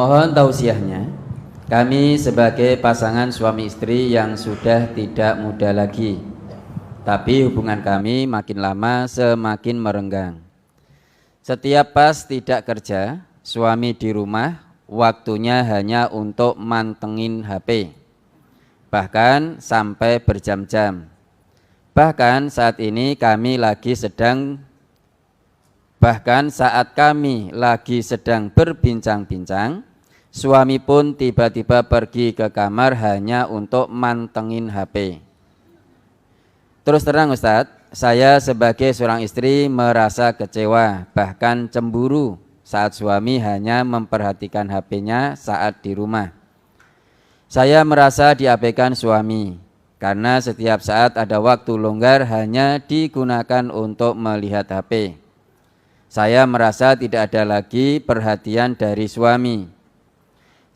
Mohon tausiahnya, kami sebagai pasangan suami istri yang sudah tidak muda lagi, tapi hubungan kami makin lama semakin merenggang. Setiap pas tidak kerja, suami di rumah, waktunya hanya untuk mantengin HP, bahkan sampai berjam-jam. Bahkan saat kami lagi sedang berbincang-bincang, suami pun tiba-tiba pergi ke kamar hanya untuk mantengin HP. Terus terang Ustadz, saya sebagai seorang istri merasa kecewa, bahkan cemburu saat suami hanya memperhatikan HP-nya saat di rumah. Saya merasa diabaikan suami, karena setiap saat ada waktu longgar hanya digunakan untuk melihat HP. Saya merasa tidak ada lagi perhatian dari suami.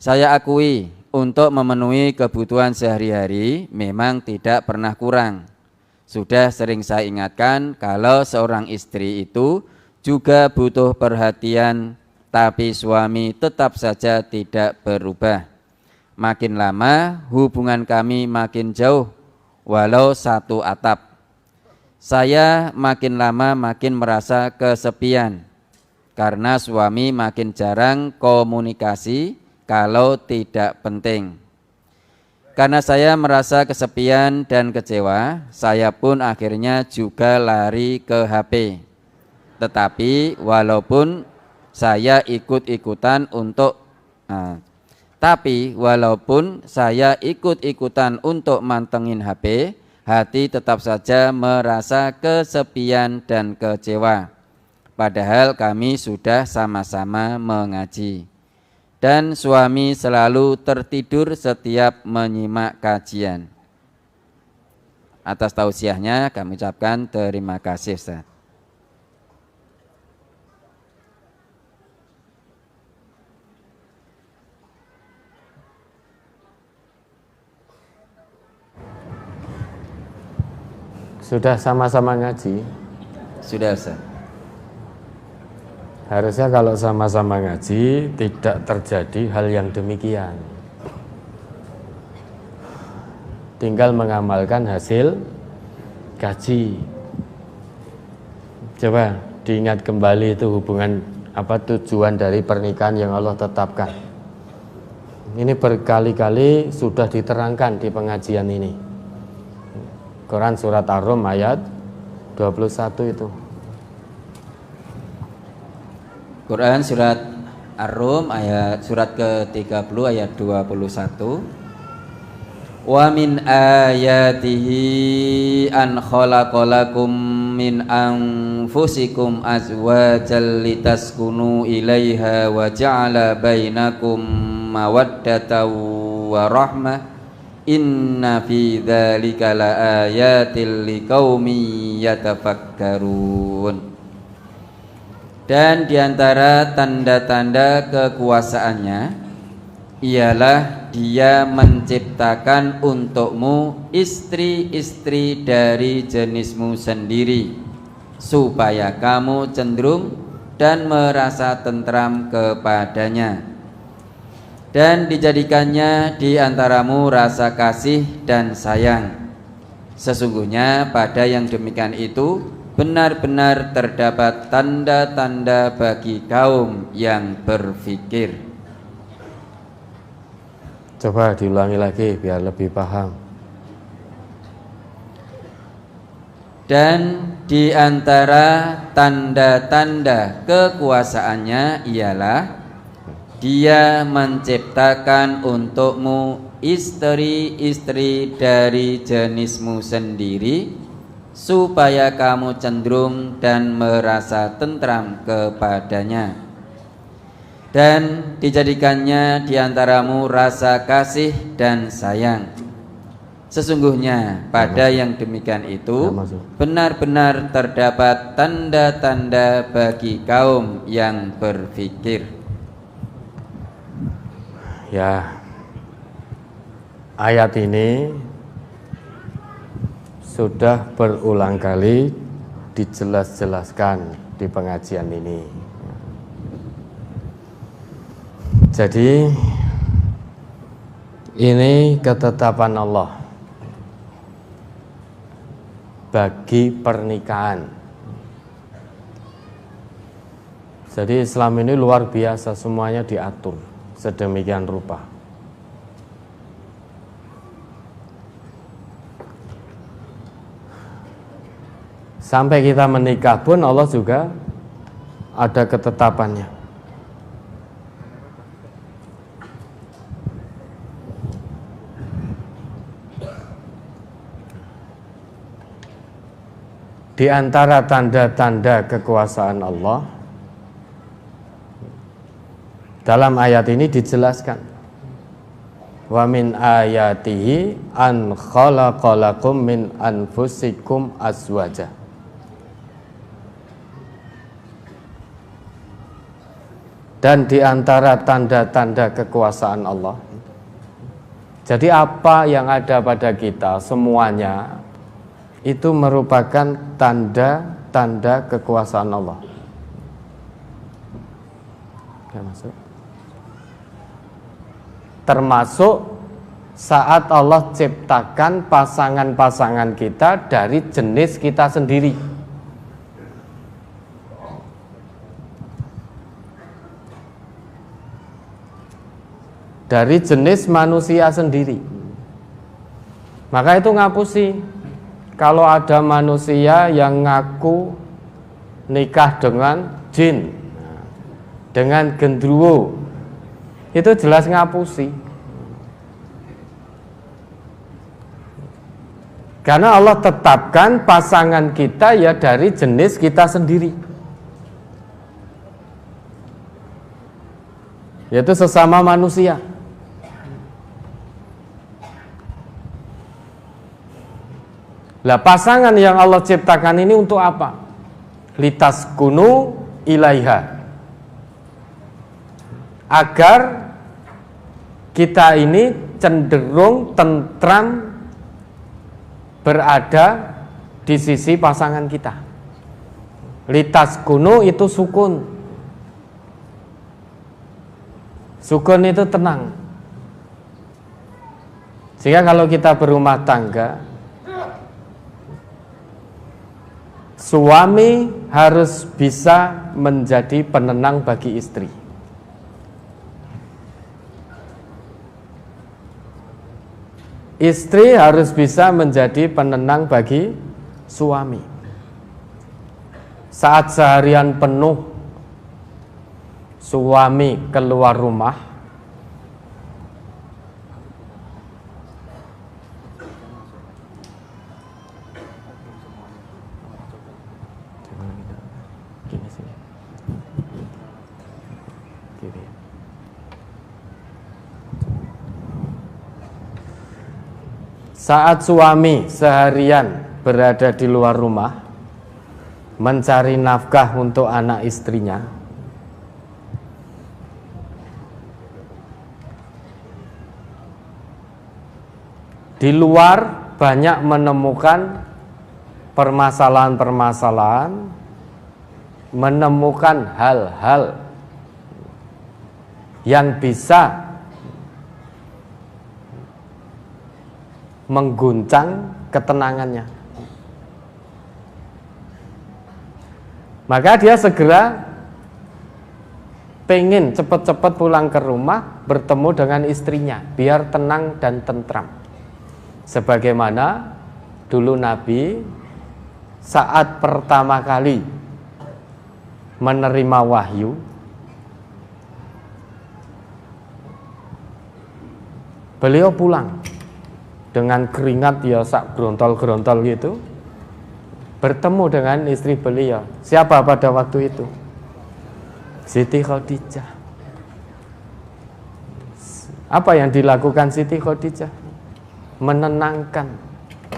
Saya akui, untuk memenuhi kebutuhan sehari-hari memang tidak pernah kurang. Sudah sering saya ingatkan kalau seorang istri itu juga butuh perhatian, tapi suami tetap saja tidak berubah. Makin lama hubungan kami makin jauh, walau satu atap. Saya makin lama makin merasa kesepian, karena suami makin jarang komunikasi kalau tidak penting. Karena saya merasa kesepian dan kecewa, saya pun akhirnya juga lari ke HP. Tetapi walaupun saya ikut-ikutan untuk mantengin HP, hati tetap saja merasa kesepian dan kecewa. Padahal kami sudah sama-sama mengaji. Dan suami selalu tertidur setiap menyimak kajian. Atas tausiahnya kami ucapkan terima kasih Ustaz. Sudah sama-sama ngaji? Sudah Ustaz. Harusnya kalau sama-sama ngaji tidak terjadi hal yang demikian. Tinggal mengamalkan hasil kaji. Coba diingat kembali itu hubungan tujuan dari pernikahan yang Allah tetapkan. Ini berkali-kali sudah diterangkan di pengajian ini. Quran surat Ar-Rum ayat 21 itu. Quran surat Ar-Rum surat ke-30 ayat 21. Wa min ayatihi an khalaqalakum min anfusikum azwajal litaskunu ilaiha wa ja'ala bainakum mawaddatan wa rahmah. Inna fi dzalika laayatil liqaumin yatafakkarun. Dan diantara tanda-tanda kekuasaannya ialah Dia menciptakan untukmu istri-istri dari jenismu sendiri, supaya kamu cenderung dan merasa tentram kepadanya. Dan dijadikannya di antaramu rasa kasih dan sayang. Sesungguhnya pada yang demikian itu benar-benar terdapat tanda-tanda bagi kaum yang berfikir. Coba diulangi lagi biar lebih paham. Dan di antara tanda-tanda kekuasaannya ialah Dia menciptakan untukmu istri-istri dari jenismu sendiri, supaya kamu cenderung dan merasa tentram kepadanya. Dan dijadikannya di antaramu rasa kasih dan sayang. Sesungguhnya pada yang demikian itu benar-benar terdapat tanda-tanda bagi kaum yang berfikir. Ya, ayat ini sudah berulang kali dijelas-jelaskan di pengajian ini. Jadi ini ketetapan Allah bagi pernikahan. Jadi Islam ini luar biasa, semuanya diatur sedemikian rupa. Sampai kita menikah pun Allah juga ada ketetapannya. Di antara tanda-tanda kekuasaan Allah dalam ayat ini dijelaskan, wa min ayatihi an khalaqalakum min anfusikum azwaja. Dan di antara tanda-tanda kekuasaan Allah, jadi apa yang ada pada kita semuanya itu merupakan tanda-tanda kekuasaan Allah. Termasuk saat Allah ciptakan pasangan-pasangan kita dari jenis kita sendiri. Dari jenis manusia sendiri. Maka itu ngapusi kalau ada manusia yang ngaku nikah dengan jin, dengan gendruwo, itu jelas ngapusi. Karena Allah tetapkan pasangan kita ya dari jenis kita sendiri, yaitu sesama manusia. Lah pasangan yang Allah ciptakan ini untuk apa? Litaskunu ilaiha, agar kita ini cenderung tentram berada di sisi pasangan kita. Litaskunu itu sukun. Sukun itu tenang. Sehingga kalau kita berumah tangga, suami harus bisa menjadi penenang bagi istri. Istri harus bisa menjadi penenang bagi suami. Saat seharian penuh suami keluar rumah, saat suami seharian berada di luar rumah mencari nafkah untuk anak istrinya, di luar banyak menemukan permasalahan-permasalahan, menemukan hal-hal yang bisa mengguncang ketenangannya. Maka dia segera pengen cepat-cepat pulang ke rumah, bertemu dengan istrinya, biar tenang dan tentram. Sebagaimana dulu Nabi saat pertama kali menerima wahyu, beliau pulang dengan keringat ya sak gerontol-gerontol gitu, bertemu dengan istri beliau. Siapa pada waktu itu? Siti Khadijah. Apa yang dilakukan Siti Khadijah? Menenangkan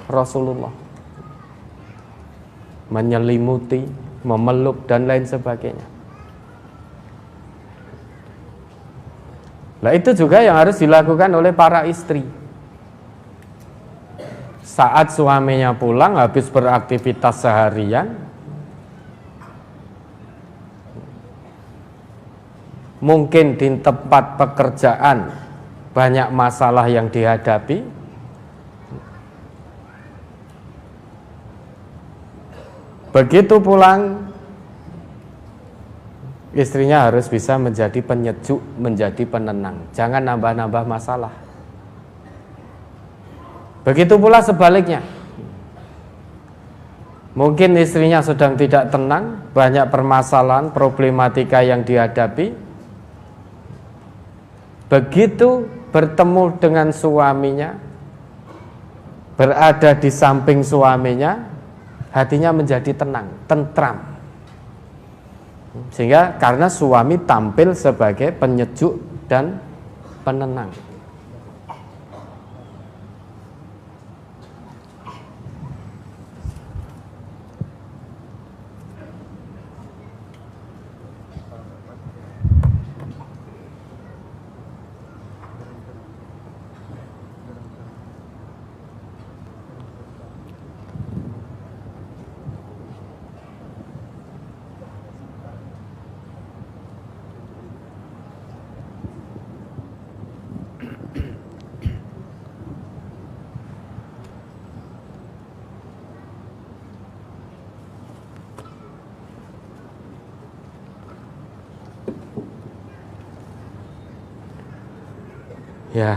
Rasulullah, menyelimuti, memeluk dan lain sebagainya. Nah, itu juga yang harus dilakukan oleh para istri. Saat suaminya pulang habis beraktivitas seharian, mungkin di tempat pekerjaan banyak masalah yang dihadapi, begitu pulang istrinya harus bisa menjadi penyejuk, menjadi penenang, jangan nambah-nambah masalah. Begitu pula sebaliknya, mungkin istrinya sedang tidak tenang, banyak permasalahan, problematika yang dihadapi. Begitu bertemu dengan suaminya, berada di samping suaminya, hatinya menjadi tenang, tentram. Sehingga karena suami tampil sebagai penyejuk dan penenang. Ya,